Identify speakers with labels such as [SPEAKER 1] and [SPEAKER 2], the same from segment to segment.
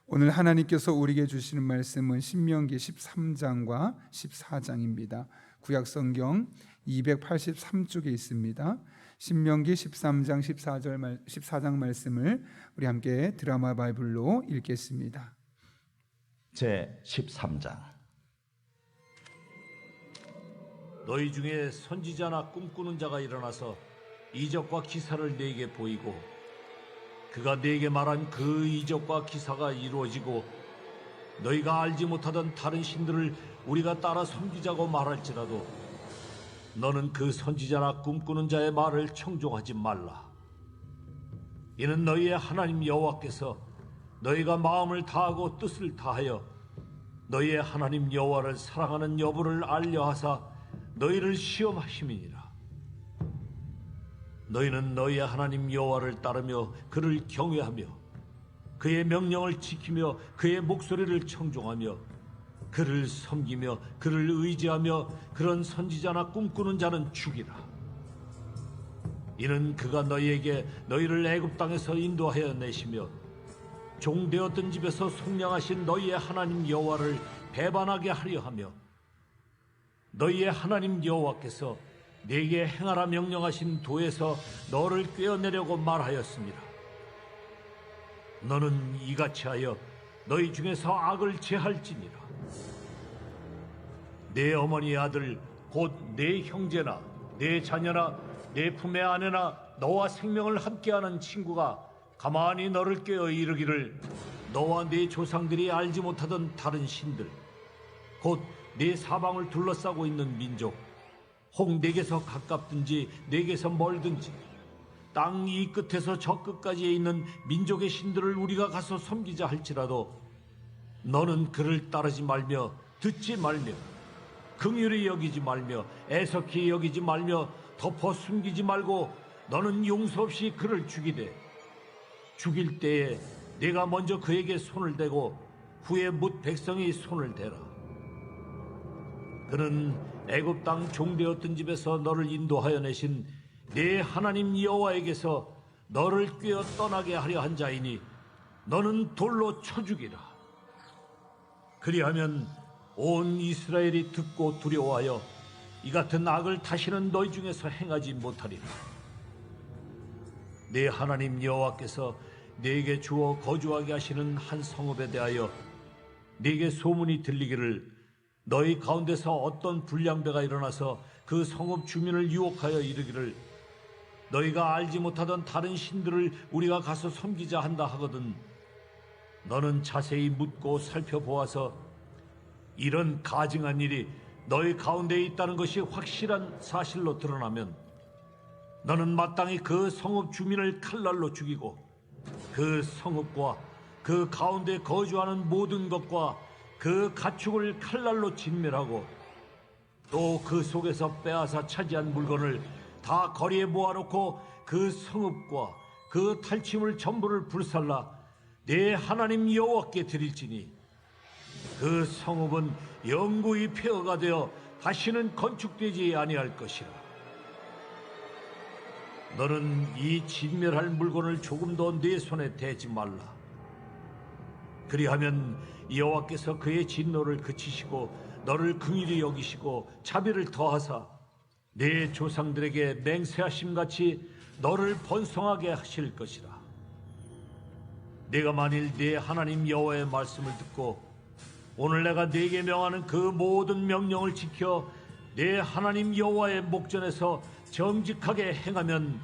[SPEAKER 1] 오늘 하나님께서 우리에게 주시는 말씀은 신명기 13장과 14장입니다. 구약성경 283쪽에 있습니다. 신명기 13장 14장 말씀을 우리 함께 드라마 바이블로 읽겠습니다.
[SPEAKER 2] 제 13장.
[SPEAKER 3] 너희 중에 선지자나 꿈꾸는 자가 일어나서 이적과 기사를 네게 보이고 그가 네게 말한 그 이적과 기사가 이루어지고 너희가 알지 못하던 다른 신들을 우리가 따라 섬기자고 말할지라도 너는 그 선지자나 꿈꾸는 자의 말을 청종하지 말라. 이는 너희의 하나님 여호와께서 너희가 마음을 다하고 뜻을 다하여 너희의 하나님 여호와를 사랑하는 여부를 알려하사 너희를 시험하심이니라. 너희는 너희의 하나님 여호와를 따르며 그를 경외하며 그의 명령을 지키며 그의 목소리를 청종하며 그를 섬기며 그를 의지하며 그런 선지자나 꿈꾸는 자는 죽이라. 이는 그가 너희에게 너희를 애굽 땅에서 인도하여 내시며 종되었던 집에서 속량하신 너희의 하나님 여호와를 배반하게 하려 하며 너희의 하나님 여호와께서 네게 행하라 명령하신 도에서 너를 꿰어내려고 말하였습니다. 너는 이같이 하여 너희 중에서 악을 제할지니라. 내 어머니의 아들 곧 내 형제나 내 자녀나 내 품의 아내나 너와 생명을 함께하는 친구가 가만히 너를 깨어 이르기를 너와 네 조상들이 알지 못하던 다른 신들 곧 네 사방을 둘러싸고 있는 민족 혹 내게서 가깝든지 내게서 멀든지 땅 이 끝에서 저 끝까지에 있는 민족의 신들을 우리가 가서 섬기자 할지라도 너는 그를 따르지 말며 듣지 말며 긍휼히 여기지 말며 애석히 여기지 말며 덮어 숨기지 말고 너는 용서 없이 그를 죽이되 죽일 때에 내가 먼저 그에게 손을 대고 후에 뭇 백성이 손을 대라. 그는 애굽 땅 종되었던 집에서 너를 인도하여 내신 네 하나님 여호와에게서 너를 꿰어 떠나게 하려 한 자이니 너는 돌로 쳐 죽이라. 그리하면 온 이스라엘이 듣고 두려워하여 이 같은 악을 다시는 너희 중에서 행하지 못하리라. 네 하나님 여호와께서 네게 주어 거주하게 하시는 한 성읍에 대하여 네게 소문이 들리기를 너희 가운데서 어떤 불량배가 일어나서 그 성읍 주민을 유혹하여 이르기를 너희가 알지 못하던 다른 신들을 우리가 가서 섬기자 한다 하거든 너는 자세히 묻고 살펴보아서 이런 가증한 일이 너희 가운데에 있다는 것이 확실한 사실로 드러나면 너는 마땅히 그 성읍 주민을 칼날로 죽이고 그 성읍과 그 가운데 거주하는 모든 것과 그 가축을 칼날로 진멸하고 또 그 속에서 빼앗아 차지한 물건을 다 거리에 모아놓고 그 성읍과 그 탈취물 전부를 불살라 내 하나님 여호와께 드릴지니 그 성읍은 영구히 폐허가 되어 다시는 건축되지 아니할 것이라. 너는 이 진멸할 물건을 조금도 네 손에 대지 말라. 그리하면 여호와께서 그의 진노를 그치시고 너를 긍휼히 여기시고 자비를 더하사 네 조상들에게 맹세하심같이 너를 번성하게 하실 것이라. 내가 만일 네 하나님 여호와의 말씀을 듣고 오늘 내가 네게 명하는 그 모든 명령을 지켜 내 하나님 여호와의 목전에서 정직하게 행하면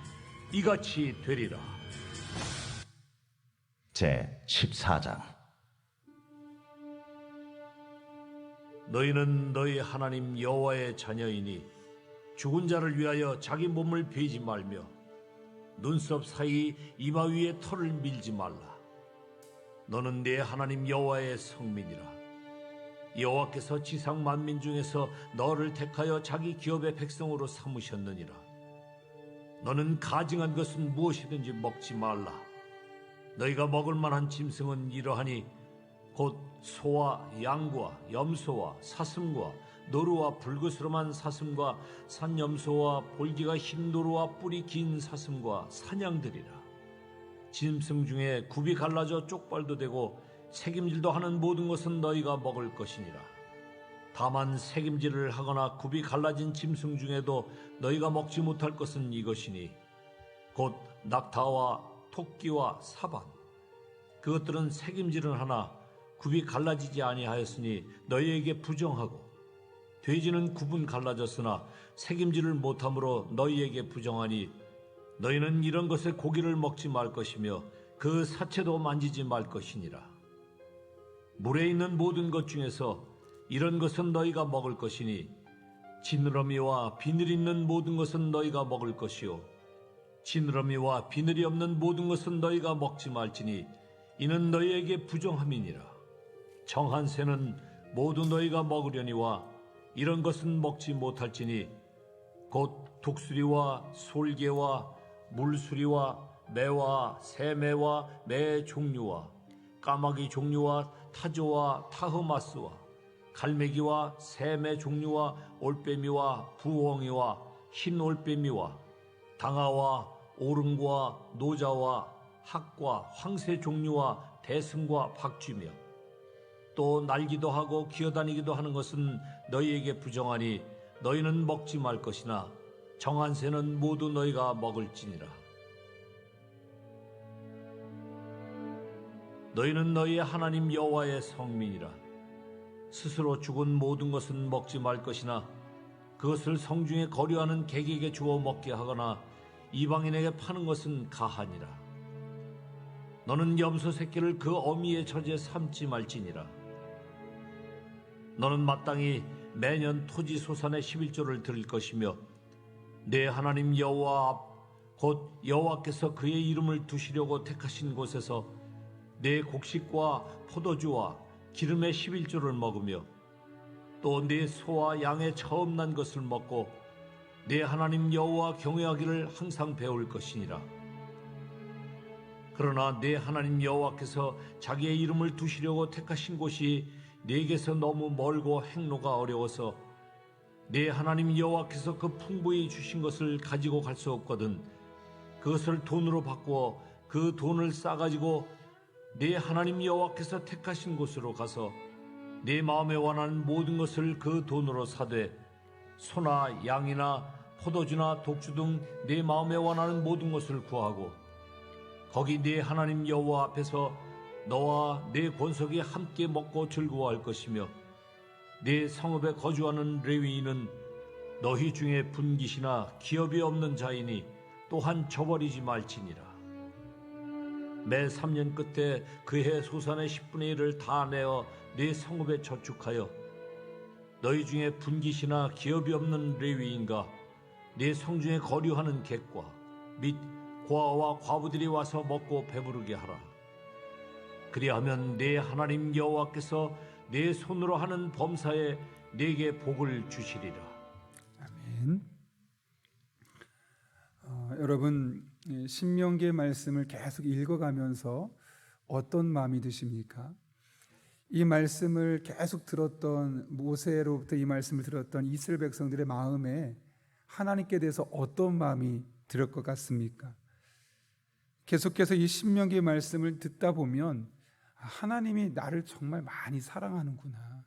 [SPEAKER 3] 이같이 되리라.
[SPEAKER 2] 제 14장.
[SPEAKER 3] 너희는 너희 하나님 여호와의 자녀이니 죽은 자를 위하여 자기 몸을 베지 말며 눈썹 사이 이마 위에 털을 밀지 말라. 너는 네 하나님 여호와의 성민이라. 여호와께서 지상 만민 중에서 너를 택하여 자기 기업의 백성으로 삼으셨느니라. 너는 가증한 것은 무엇이든지 먹지 말라. 너희가 먹을 만한 짐승은 이러하니 곧 소와 양과 염소와 사슴과 노루와 불그스름한 사슴과 산염소와 볼기가 흰 노루와 뿔이 긴 사슴과 사냥들이라. 짐승 중에 굽이 갈라져 쪽발도 되고 책임질도 하는 모든 것은 너희가 먹을 것이니라. 다만 책임질을 하거나 굽이 갈라진 짐승 중에도 너희가 먹지 못할 것은 이것이니 곧 낙타와 토끼와 사반. 그것들은 책임질은 하나 굽이 갈라지지 아니하였으니 너희에게 부정하고, 돼지는 굽은 갈라졌으나 책임질을 못함으로 너희에게 부정하니 너희는 이런 것의 고기를 먹지 말 것이며 그 사체도 만지지 말 것이니라. 물에 있는 모든 것 중에서 이런 것은 너희가 먹을 것이니 지느러미와 비늘 있는 모든 것은 너희가 먹을 것이요 지느러미와 비늘이 없는 모든 것은 너희가 먹지 말지니 이는 너희에게 부정함이니라. 정한 새는 모두 너희가 먹으려니와 이런 것은 먹지 못할지니 곧 독수리와 솔개와 물수리와 매와 새매와 매 종류와 까마귀 종류와 타조와 타흐마스와 갈매기와 새매 종류와 올빼미와 부엉이와 흰 올빼미와 당아와 오름과 노자와 학과 황새 종류와 대승과 박쥐며 또 날기도 하고 기어다니기도 하는 것은 너희에게 부정하니 너희는 먹지 말 것이나 정한 새는 모두 너희가 먹을지니라. 너희는 너희의 하나님 여호와의 성민이라. 스스로 죽은 모든 것은 먹지 말 것이나 그것을 성중에 거류하는 객에게 주어 먹게 하거나 이방인에게 파는 것은 가하니라. 너는 염소 새끼를 그 어미의 젖에 삼지 말지니라. 너는 마땅히 매년 토지 소산의 11조를 드릴 것이며 내 하나님 여호와 앞 곧 여호와께서 그의 이름을 두시려고 택하신 곳에서 내 곡식과 포도주와 기름의 11조를 먹으며 또 내 소와 양의 처음 난 것을 먹고 내 하나님 여호와 경외하기를 항상 배울 것이니라. 그러나 내 하나님 여호와께서 자기의 이름을 두시려고 택하신 곳이 네게서 너무 멀고 행로가 어려워서 내 하나님 여호와께서 그 풍부히 주신 것을 가지고 갈 수 없거든 그것을 돈으로 바꾸어 그 돈을 싸가지고 내 하나님 여호와께서 택하신 곳으로 가서 내 마음에 원하는 모든 것을 그 돈으로 사되 소나 양이나 포도주나 독주 등 내 마음에 원하는 모든 것을 구하고 거기 내 하나님 여호와 앞에서 너와 내 권속이 함께 먹고 즐거워할 것이며 내 성읍에 거주하는 레위인은 너희 중에 분깃이나 기업이 없는 자이니 또한 저버리지 말지니라. 매 3년 끝에 그해 소산의 10분의 1을 다 내어 네 성읍에 저축하여 너희 중에 분깃이나 기업이 없는 레위인과 네 성중에 거류하는 객과 및 고아와 과부들이 와서 먹고 배부르게 하라. 그리하면 네 하나님 여호와께서 네 손으로 하는 범사에 네게 복을 주시리라.
[SPEAKER 1] 아멘. 여러분 신명기의 말씀을 계속 읽어가면서 어떤 마음이 드십니까? 이 말씀을 계속 들었던 모세로부터 이 말씀을 들었던 이스라엘 백성들의 마음에 하나님께 대해서 어떤 마음이 들 것 같습니까? 계속해서 이 신명기의 말씀을 듣다 보면 하나님이 나를 정말 많이 사랑하는구나,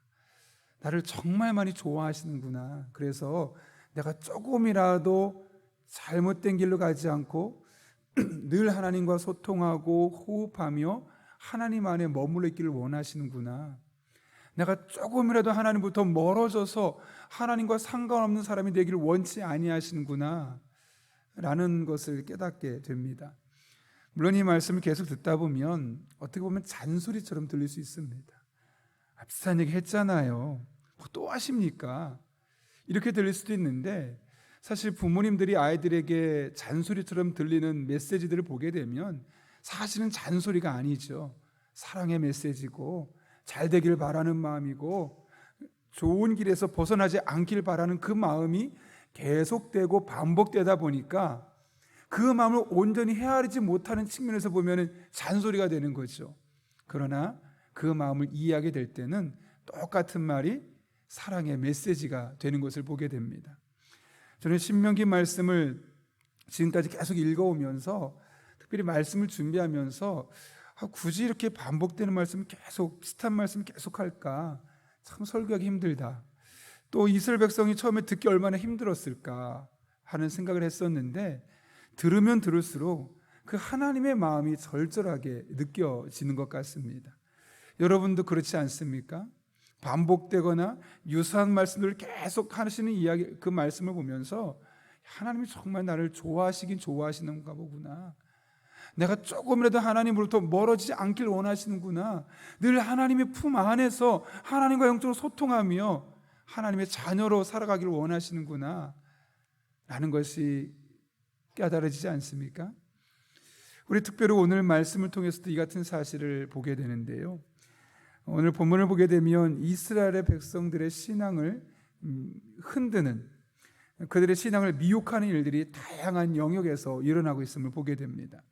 [SPEAKER 1] 나를 정말 많이 좋아하시는구나. 그래서 내가 조금이라도 잘못된 길로 가지 않고 늘 하나님과 소통하고 호흡하며 하나님 안에 머물러 있기를 원하시는구나. 내가 조금이라도 하나님부터 멀어져서 하나님과 상관없는 사람이 되기를 원치 아니하시는구나 라는 것을 깨닫게 됩니다. 물론 이 말씀을 계속 듣다 보면 어떻게 보면 잔소리처럼 들릴 수 있습니다. 비슷한 얘기 했잖아요, 또 하십니까? 이렇게 들릴 수도 있는데, 사실 부모님들이 아이들에게 잔소리처럼 들리는 메시지들을 보게 되면 사실은 잔소리가 아니죠. 사랑의 메시지고 잘 되길 바라는 마음이고 좋은 길에서 벗어나지 않길 바라는 그 마음이 계속되고 반복되다 보니까 그 마음을 온전히 헤아리지 못하는 측면에서 보면 잔소리가 되는 거죠. 그러나 그 마음을 이해하게 될 때는 똑같은 말이 사랑의 메시지가 되는 것을 보게 됩니다. 저는 신명기 말씀을 지금까지 계속 읽어오면서 특별히 말씀을 준비하면서 굳이 이렇게 반복되는 말씀을 계속, 비슷한 말씀을 계속 할까? 참 설교하기 힘들다. 또 이스라엘 백성이 처음에 듣기 얼마나 힘들었을까 하는 생각을 했었는데, 들으면 들을수록 그 하나님의 마음이 절절하게 느껴지는 것 같습니다. 여러분도 그렇지 않습니까? 반복되거나 유사한 말씀들을 계속 하시는 이야기, 그 말씀을 보면서 하나님이 정말 나를 좋아하시긴 좋아하시는가 보구나. 내가 조금이라도 하나님으로부터 멀어지지 않길 원하시는구나. 늘 하나님의 품 안에서 하나님과 영적으로 소통하며 하나님의 자녀로 살아가기를 원하시는구나 라는 것이 깨달아지지 않습니까? 우리 특별히 오늘 말씀을 통해서도 이 같은 사실을 보게 되는데요, 오늘 본문을 보게 되면 이스라엘의 백성들의 신앙을 흔드는, 그들의 신앙을 미혹하는 일들이 다양한 영역에서 일어나고 있음을 보게 됩니다.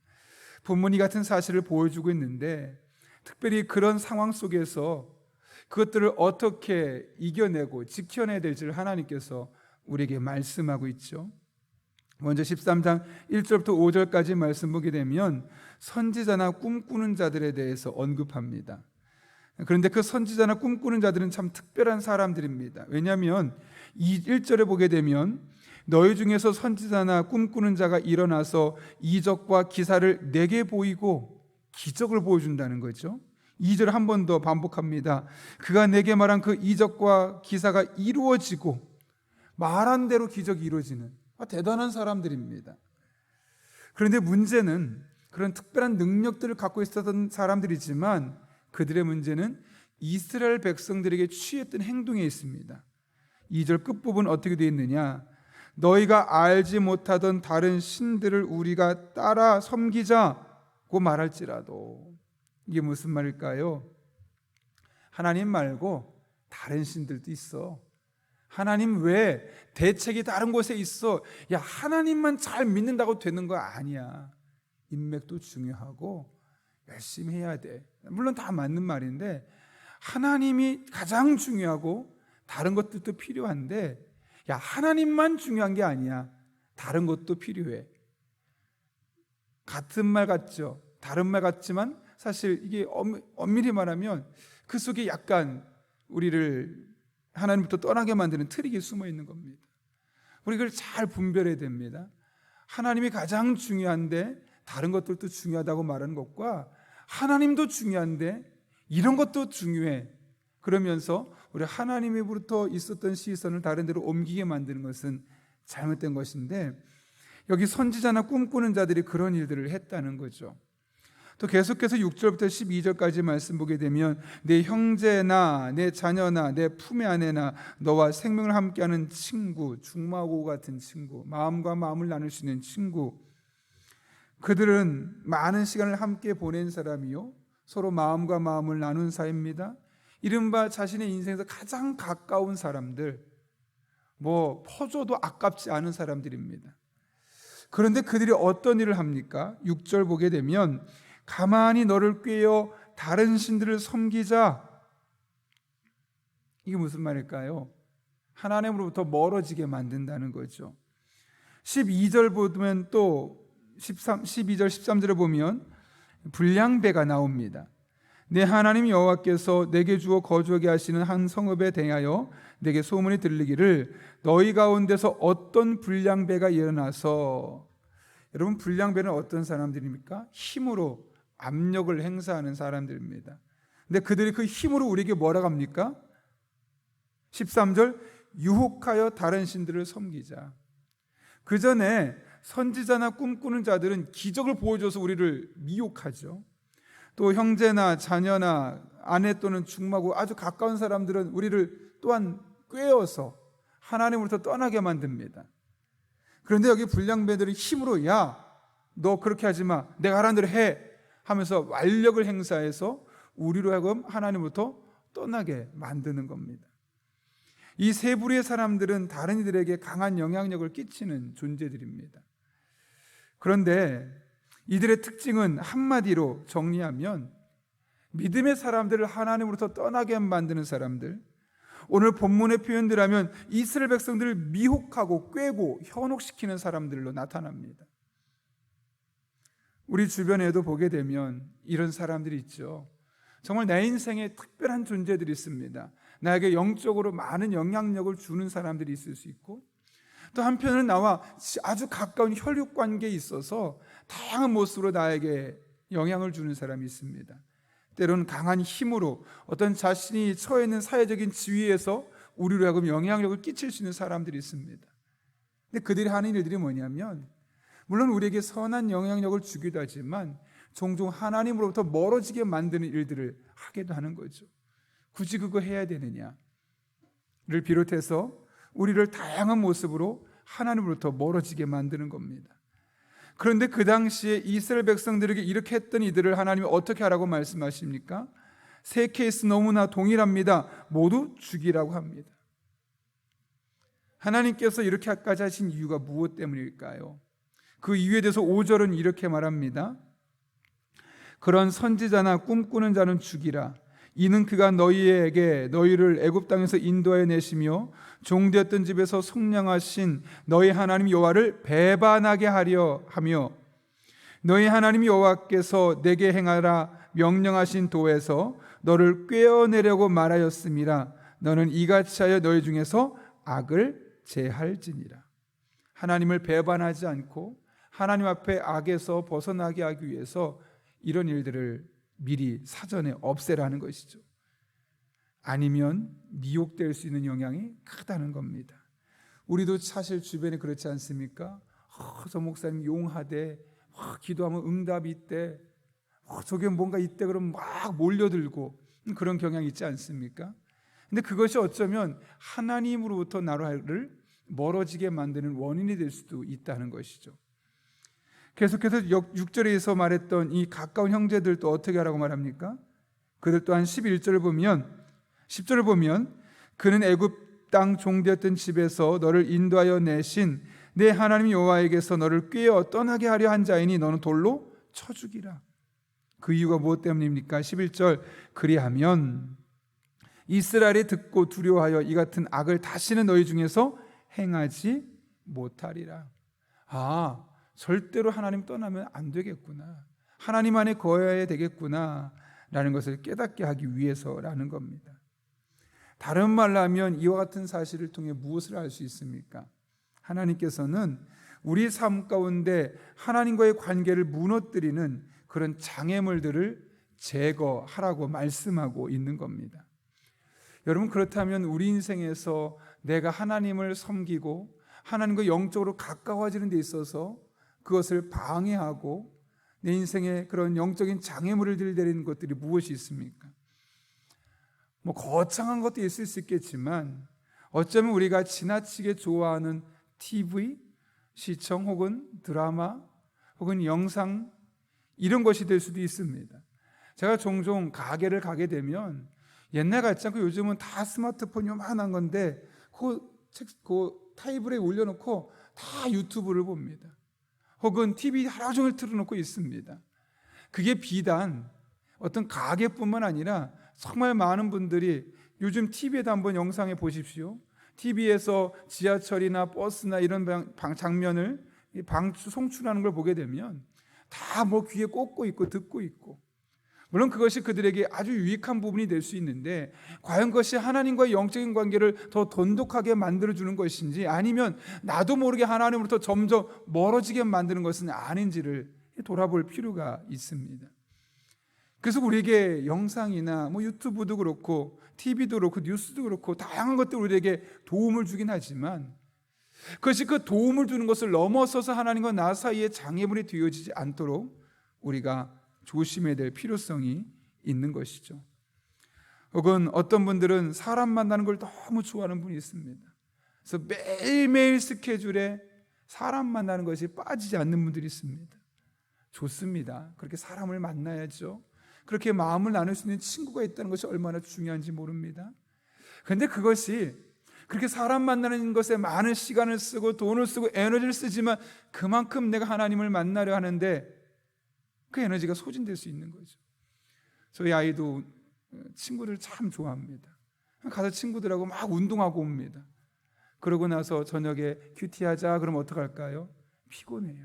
[SPEAKER 1] 본문이 같은 사실을 보여주고 있는데, 특별히 그런 상황 속에서 그것들을 어떻게 이겨내고 지켜내야 될지를 하나님께서 우리에게 말씀하고 있죠. 먼저 13장 1절부터 5절까지 말씀 보게 되면 선지자나 꿈꾸는 자들에 대해서 언급합니다. 그런데 그 선지자나 꿈꾸는 자들은 참 특별한 사람들입니다. 왜냐하면 이 1절에 보게 되면 너희 중에서 선지자나 꿈꾸는 자가 일어나서 이적과 기사를 내게 보이고, 기적을 보여준다는 거죠. 2절 한 번 더 반복합니다. 그가 내게 말한 그 이적과 기사가 이루어지고, 말한 대로 기적이 이루어지는 대단한 사람들입니다. 그런데 문제는 그런 특별한 능력들을 갖고 있었던 사람들이지만, 그들의 문제는 이스라엘 백성들에게 취했던 행동에 있습니다. 2절 끝부분 어떻게 되어 있느냐? 너희가 알지 못하던 다른 신들을 우리가 따라 섬기자고 말할지라도. 이게 무슨 말일까요? 하나님 말고 다른 신들도 있어. 하나님 외에 대책이 다른 곳에 있어. 야, 하나님만 잘 믿는다고 되는 거 아니야. 인맥도 중요하고 열심히 해야 돼. 물론 다 맞는 말인데, 하나님이 가장 중요하고 다른 것들도 필요한데, 야, 하나님만 중요한 게 아니야. 다른 것도 필요해. 같은 말 같죠? 다른 말 같지만 사실 이게 엄밀히 말하면 그 속에 약간 우리를 하나님부터 떠나게 만드는 트릭이 숨어 있는 겁니다. 우리 이걸 잘 분별해야 됩니다. 하나님이 가장 중요한데 다른 것들도 중요하다고 말하는 것과, 하나님도 중요한데 이런 것도 중요해, 그러면서 우리 하나님으로부터 있었던 시선을 다른 데로 옮기게 만드는 것은 잘못된 것인데, 여기 선지자나 꿈꾸는 자들이 그런 일들을 했다는 거죠. 또 계속해서 6절부터 12절까지 말씀 보게 되면 내 형제나 내 자녀나 내 품의 아내나 너와 생명을 함께하는 친구, 중마고 같은 친구, 마음과 마음을 나눌 수 있는 친구, 그들은 많은 시간을 함께 보낸 사람이요, 서로 마음과 마음을 나눈 사이입니다. 이른바 자신의 인생에서 가장 가까운 사람들, 퍼줘도 아깝지 않은 사람들입니다. 그런데 그들이 어떤 일을 합니까? 6절 보게 되면 가만히 너를 꾀어 다른 신들을 섬기자. 이게 무슨 말일까요? 하나님으로부터 멀어지게 만든다는 거죠. 12절 보면 또 12절 13절에 보면 불량배가 나옵니다. 내 하나님 여호와께서 내게 주어 거주하게 하시는 한 성읍에 대하여 내게 소문이 들리기를 너희 가운데서 어떤 불량배가 일어나서. 여러분, 불량배는 어떤 사람들입니까? 힘으로 압력을 행사하는 사람들입니다. 근데 그들이 그 힘으로 우리에게 뭐라고 합니까? 13절 유혹하여 다른 신들을 섬기자. 그 전에 선지자나 꿈꾸는 자들은 기적을 보여줘서 우리를 미혹하죠. 또 형제나 자녀나 아내 또는 중마고 아주 가까운 사람들은 우리를 또한 꾀어서 하나님으로부터 떠나게 만듭니다. 그런데 여기 불량배들이 힘으로, 야, 너 그렇게 하지 마, 내가 하라는 대로 해 하면서 완력을 행사해서 우리로 하여금 하나님으로부터 떠나게 만드는 겁니다. 이 세 부류의 사람들은 다른 이들에게 강한 영향력을 끼치는 존재들입니다. 그런데 이들의 특징은 한마디로 정리하면 믿음의 사람들을 하나님으로부터 떠나게 만드는 사람들, 오늘 본문의 표현들하면 이스라엘 백성들을 미혹하고 꾀고 현혹시키는 사람들로 나타납니다. 우리 주변에도 보게 되면 이런 사람들이 있죠. 정말 내 인생에 특별한 존재들이 있습니다. 나에게 영적으로 많은 영향력을 주는 사람들이 있을 수 있고, 또 한편은 나와 아주 가까운 혈육 관계에 있어서 다양한 모습으로 나에게 영향을 주는 사람이 있습니다. 때로는 강한 힘으로 어떤 자신이 처해 있는 사회적인 지위에서 우리로 하여금 영향력을 끼칠 수 있는 사람들이 있습니다. 근데 그들이 하는 일들이 뭐냐면, 물론 우리에게 선한 영향력을 주기도 하지만 종종 하나님으로부터 멀어지게 만드는 일들을 하기도 하는 거죠. 굳이 그거 해야 되느냐를 비롯해서 우리를 다양한 모습으로 하나님으로부터 멀어지게 만드는 겁니다. 그런데 그 당시에 이스라엘 백성들에게 이렇게 했던 이들을 하나님이 어떻게 하라고 말씀하십니까? 세 케이스 너무나 동일합니다. 모두 죽이라고 합니다. 하나님께서 이렇게까지 하신 이유가 무엇 때문일까요? 그 이유에 대해서 5절은 이렇게 말합니다. 그런 선지자나 꿈꾸는 자는 죽이라. 이는 그가 너희를 애굽 땅에서 인도하여 내시며 종되었던 집에서 속량하신 너희 하나님 여호와를 배반하게 하려 하며, 너희 하나님 여호와께서 내게 행하라 명령하신 도에서 너를 꿰어내려고 말하였음이라. 너는 이같이 하여 너희 중에서 악을 제할지니라. 하나님을 배반하지 않고 하나님 앞에 악에서 벗어나게 하기 위해서 이런 일들을 미리 사전에 없애라는 것이죠. 아니면 미혹될 수 있는 영향이 크다는 겁니다. 우리도 사실 주변에 그렇지 않습니까? 저 목사님 용하대, 기도하면 응답이 있대, 저게 뭔가 있대 그러면 막 몰려들고 그런 경향이 있지 않습니까? 근데 그것이 어쩌면 하나님으로부터 나를 멀어지게 만드는 원인이 될 수도 있다는 것이죠. 계속해서 6절에서 말했던 이 가까운 형제들도 어떻게 하라고 말합니까? 그들 또한 11절을 보면, 10절을 보면 그는 애굽 땅 종되었던 집에서 너를 인도하여 내신 내 하나님 여호와에게서 너를 꿰어 떠나게 하려 한 자이니 너는 돌로 쳐 죽이라. 그 이유가 무엇 때문입니까? 11절, 그리하면 이스라엘이 듣고 두려워하여 이 같은 악을 다시는 너희 중에서 행하지 못하리라. 절대로 하나님 떠나면 안 되겠구나, 하나님 안에 거해야 되겠구나 라는 것을 깨닫게 하기 위해서라는 겁니다. 다른 말로 하면 이와 같은 사실을 통해 무엇을 알 수 있습니까? 하나님께서는 우리 삶 가운데 하나님과의 관계를 무너뜨리는 그런 장애물들을 제거하라고 말씀하고 있는 겁니다. 여러분, 그렇다면 우리 인생에서 내가 하나님을 섬기고 하나님과 영적으로 가까워지는 데 있어서 그것을 방해하고 내 인생에 그런 영적인 장애물을 들이대는 것들이 무엇이 있습니까? 거창한 것도 있을 수 있겠지만 어쩌면 우리가 지나치게 좋아하는 TV, 시청 혹은 드라마 혹은 영상, 이런 것이 될 수도 있습니다. 제가 종종 가게를 가게 되면 옛날 같지 않고 요즘은 다 스마트폰 요만한 건데 그 테이블에 올려놓고 다 유튜브를 봅니다. 혹은 TV 하루 종일 틀어놓고 있습니다. 그게 비단 어떤 가게뿐만 아니라 정말 많은 분들이 요즘 TV에도 한번 영상에 보십시오. TV에서 지하철이나 버스나 이런 장면을 송출하는 걸 보게 되면 다 귀에 꽂고 있고 듣고 있고, 물론 그것이 그들에게 아주 유익한 부분이 될 수 있는데 과연 그것이 하나님과의 영적인 관계를 더 돈독하게 만들어주는 것인지 아니면 나도 모르게 하나님으로부터 점점 멀어지게 만드는 것은 아닌지를 돌아볼 필요가 있습니다. 그래서 우리에게 영상이나 유튜브도 그렇고 TV도 그렇고 뉴스도 그렇고 다양한 것들이 우리에게 도움을 주긴 하지만 그것이 그 도움을 주는 것을 넘어서서 하나님과 나 사이에 장애물이 되어지지 않도록 우리가 조심해야 될 필요성이 있는 것이죠. 혹은 어떤 분들은 사람 만나는 걸 너무 좋아하는 분이 있습니다. 그래서 매일매일 스케줄에 사람 만나는 것이 빠지지 않는 분들이 있습니다. 좋습니다. 그렇게 사람을 만나야죠. 그렇게 마음을 나눌 수 있는 친구가 있다는 것이 얼마나 중요한지 모릅니다. 그런데 그것이 그렇게 사람 만나는 것에 많은 시간을 쓰고 돈을 쓰고 에너지를 쓰지만 그만큼 내가 하나님을 만나려 하는데 그 에너지가 소진될 수 있는 거죠. 저희 아이도 친구들 참 좋아합니다. 가서 친구들하고 막 운동하고 옵니다. 그러고 나서 저녁에 큐티하자 그러면 어떡할까요? 피곤해요.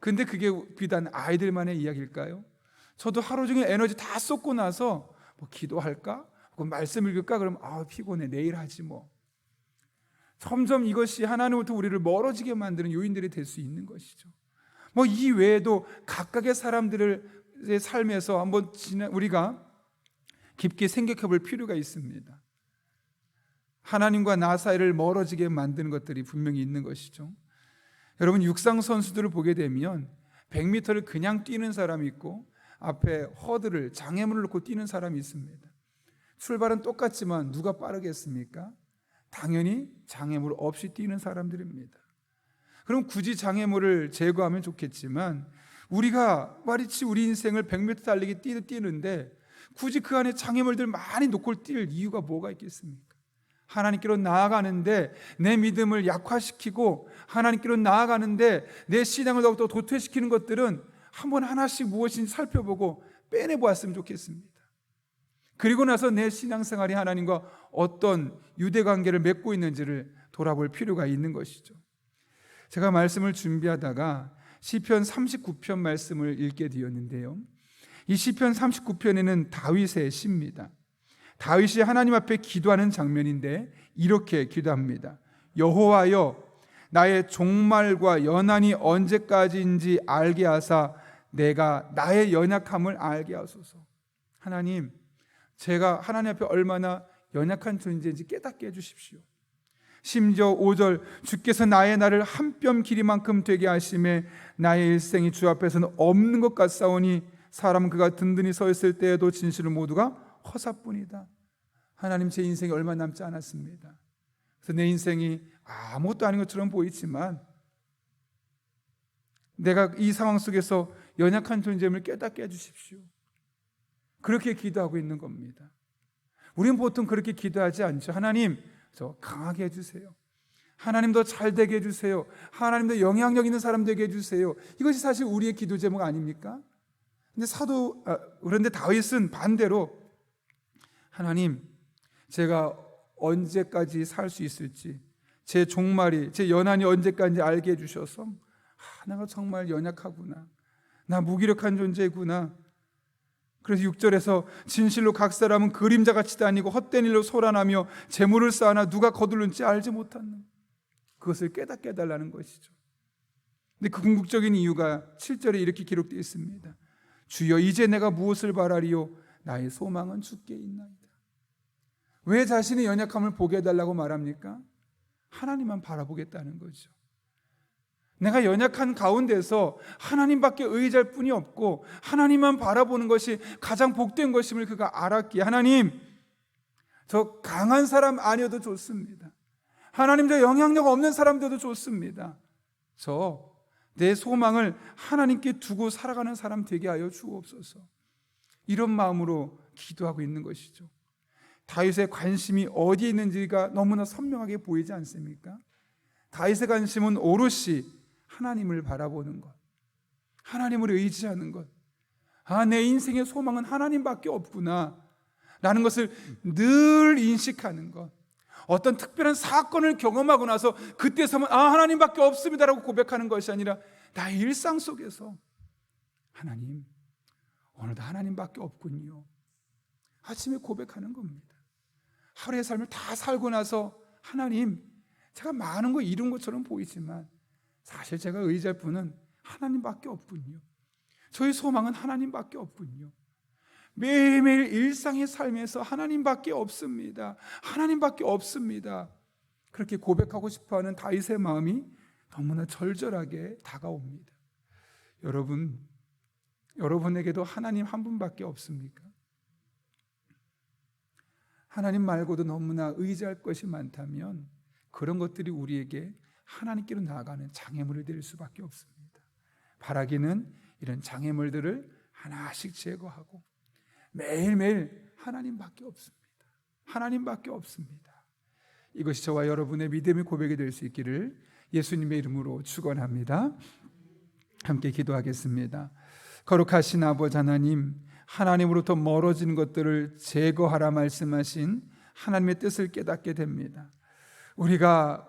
[SPEAKER 1] 근데 그게 비단 아이들만의 이야기일까요? 저도 하루 종일 에너지 다 쏟고 나서 뭐 기도할까? 혹은 말씀 읽을까? 그러면 피곤해, 내일 하지 뭐. 점점 이것이 하나님부터 우리를 멀어지게 만드는 요인들이 될 수 있는 것이죠. 뭐 이 외에도 각각의 사람들의 삶에서 한번 우리가 깊게 생각해 볼 필요가 있습니다. 하나님과 나 사이를 멀어지게 만드는 것들이 분명히 있는 것이죠. 여러분, 육상 선수들을 보게 되면 100m를 그냥 뛰는 사람이 있고 앞에 허들을, 장애물을 놓고 뛰는 사람이 있습니다. 출발은 똑같지만 누가 빠르겠습니까? 당연히 장애물 없이 뛰는 사람들입니다. 그럼 굳이 장애물을 제거하면 좋겠지만 우리가 마치 우리 인생을 100m 달리기 뛰는데 굳이 그 안에 장애물들 많이 놓고 뛸 이유가 뭐가 있겠습니까? 하나님께로 나아가는데 내 믿음을 약화시키고 하나님께로 나아가는데 내 신앙을 더욱더 도태시키는 것들은 한번 하나씩 무엇인지 살펴보고 빼내보았으면 좋겠습니다. 그리고 나서 내 신앙생활이 하나님과 어떤 유대관계를 맺고 있는지를 돌아볼 필요가 있는 것이죠. 제가 말씀을 준비하다가 시편 39편 말씀을 읽게 되었는데요, 이 시편 39편에는 다윗의 시입니다. 다윗이 하나님 앞에 기도하는 장면인데 이렇게 기도합니다. 여호와여, 나의 종말과 연한이 언제까지인지 알게 하사 내가 나의 연약함을 알게 하소서. 하나님, 제가 하나님 앞에 얼마나 연약한 존재인지 깨닫게 해주십시오. 심지어 5절, 주께서 나의 날을 한 뼘 길이만큼 되게 하심에 나의 일생이 주 앞에서는 없는 것 같사오니 사람 그가 든든히 서 있을 때에도 진실은 모두가 허사뿐이다. 하나님, 제 인생이 얼마 남지 않았습니다. 그래서 내 인생이 아무것도 아닌 것처럼 보이지만 내가 이 상황 속에서 연약한 존재임을 깨닫게 해주십시오. 그렇게 기도하고 있는 겁니다. 우리는 보통 그렇게 기도하지 않죠. 하나님, 저 강하게 해주세요. 하나님, 더 잘되게 해주세요. 하나님, 더 영향력 있는 사람 되게 해주세요. 이것이 사실 우리의 기도 제목 아닙니까? 그런데 다윗은 반대로 하나님, 제가 언제까지 살 수 있을지, 제 종말이, 제 연한이 언제까지 알게 해주셔서 내가 정말 연약하구나, 나 무기력한 존재구나. 그래서 6절에서 진실로 각 사람은 그림자같이 다니고 헛된 일로 소란하며 재물을 쌓아나 누가 거둘는지 알지 못하는, 그것을 깨닫게 해달라는 것이죠. 근데 그 궁극적인 이유가 7절에 이렇게 기록되어 있습니다. 주여, 이제 내가 무엇을 바라리요? 나의 소망은 주께 있나이다. 왜 자신의 연약함을 보게 해달라고 말합니까? 하나님만 바라보겠다는 거죠. 내가 연약한 가운데서 하나님밖에 의지할 뿐이 없고 하나님만 바라보는 것이 가장 복된 것임을 그가 알았기에, 하나님, 저 강한 사람 아니어도 좋습니다. 하나님, 저 영향력 없는 사람들도 좋습니다. 저 내 소망을 하나님께 두고 살아가는 사람 되게 하여 주옵소서. 이런 마음으로 기도하고 있는 것이죠. 다윗의 관심이 어디에 있는지가 너무나 선명하게 보이지 않습니까? 다윗의 관심은 오롯이 하나님을 바라보는 것, 하나님을 의지하는 것. 내 인생의 소망은 하나님밖에 없구나 라는 것을 늘 인식하는 것. 어떤 특별한 사건을 경험하고 나서 그때서만 하나님밖에 없습니다라고 고백하는 것이 아니라 나의 일상 속에서 하나님, 오늘도 하나님밖에 없군요. 아침에 고백하는 겁니다. 하루의 삶을 다 살고 나서 하나님, 제가 많은 거 이룬 것처럼 보이지만 사실 제가 의지할 분은 하나님밖에 없군요. 저희 소망은 하나님밖에 없군요. 매일매일 일상의 삶에서 하나님밖에 없습니다. 하나님밖에 없습니다. 그렇게 고백하고 싶어하는 다윗의 마음이 너무나 절절하게 다가옵니다. 여러분에게도 하나님 한 분밖에 없습니까? 하나님 말고도 너무나 의지할 것이 많다면 그런 것들이 우리에게 하나님께로 나아가는 장애물이 될 수밖에 없습니다. 바라기는 이런 장애물들을 하나씩 제거하고 매일매일 하나님밖에 없습니다. 하나님밖에 없습니다. 이것이 저와 여러분의 믿음의 고백이 될 수 있기를 예수님의 이름으로 축원합니다. 함께 기도하겠습니다. 거룩하신 아버지 하나님, 하나님으로부터 멀어진 것들을 제거하라 말씀하신 하나님의 뜻을 깨닫게 됩니다. 우리가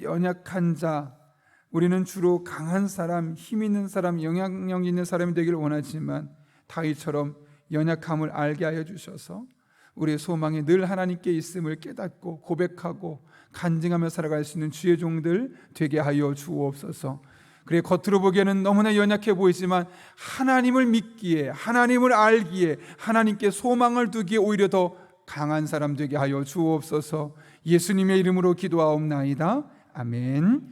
[SPEAKER 1] 연약한 자, 우리는 주로 강한 사람, 힘 있는 사람, 영향력 있는 사람이 되기를 원하지만 다윗처럼 연약함을 알게 하여 주셔서 우리의 소망이 늘 하나님께 있음을 깨닫고 고백하고 간증하며 살아갈 수 있는 주의 종들 되게 하여 주옵소서. 그래, 겉으로 보기에는 너무나 연약해 보이지만 하나님을 믿기에, 하나님을 알기에, 하나님께 소망을 두기에 오히려 더 강한 사람 되게 하여 주옵소서. 예수님의 이름으로 기도하옵나이다. 아멘.